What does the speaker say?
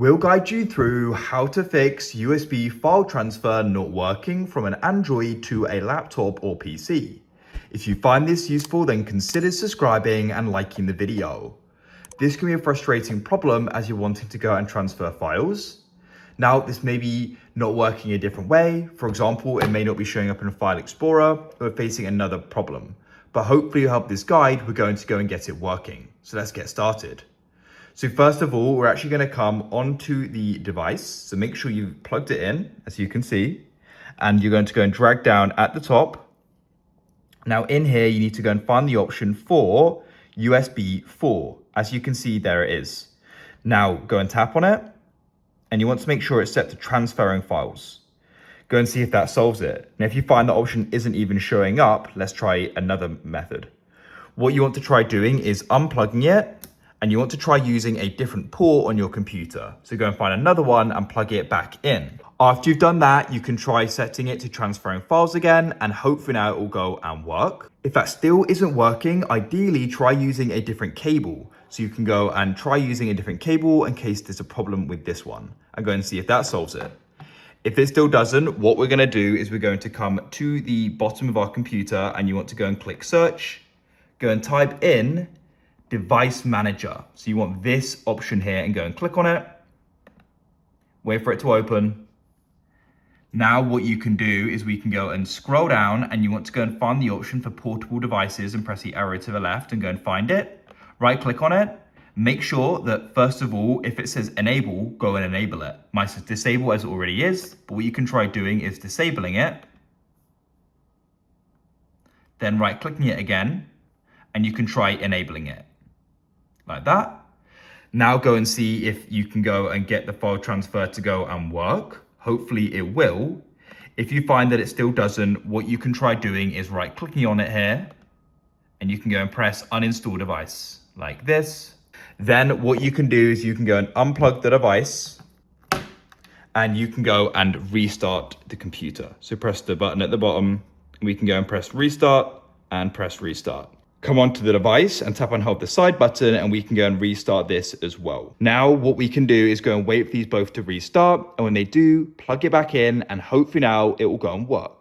We'll guide you through how to fix USB file transfer not working from an Android to a laptop or PC. If you find this useful, then consider subscribing and liking the video. This can be a frustrating problem as you're wanting to go and transfer files. Now, this may be not working a different way. For example, it may not be showing up in a file explorer or facing another problem. But hopefully with help this guide, we're going to go and get it working. So let's get started. So first of all, we're actually going to come onto the device. So make sure you've plugged it in, as you can see, and you're going to go and drag down at the top. Now in here, you need to go and find the option for USB 4. As you can see, there it is. Now go and tap on it, and you want to make sure it's set to transferring files. Go and see if that solves it. Now if you find the option isn't even showing up, let's try another method. What you want to try doing is unplugging it, and you want to try using a different port on your computer. So go and find another one and plug it back in. After you've done that, you can try setting it to transferring files again, and hopefully now it will go and work. If that still isn't working, ideally try using a different cable. So you can go and try using a different cable in case there's a problem with this one, and go and see if that solves it. If it still doesn't, what we're gonna do is we're going to come to the bottom of our computer, and you want to go and click search, go and type in device manager. So you want this option here and go and click on it. Wait for it to open. Now what you can do is we can go and scroll down, and you want to go and find the option for portable devices and press the arrow to the left and go and find it. Right click on it. Make sure that first of all, if it says enable, go and enable it. Mine says disable as it already is, but what you can try doing is disabling it. Then right clicking it again, and you can try enabling it. Like that. Now go and see if you can go and get the file transfer to go and work. Hopefully it will. If you find that it still doesn't, what you can try doing is right clicking on it here, and you can go and press uninstall device like this. Then what you can do is you can go and unplug the device, and you can go and restart the computer. So press the button at the bottom, and we can go and press restart and press restart. Come onto the device and tap and hold the side button, and we can go and restart this as well. Now what we can do is go and wait for these both to restart, and when they do, plug it back in, and hopefully now it will go and work.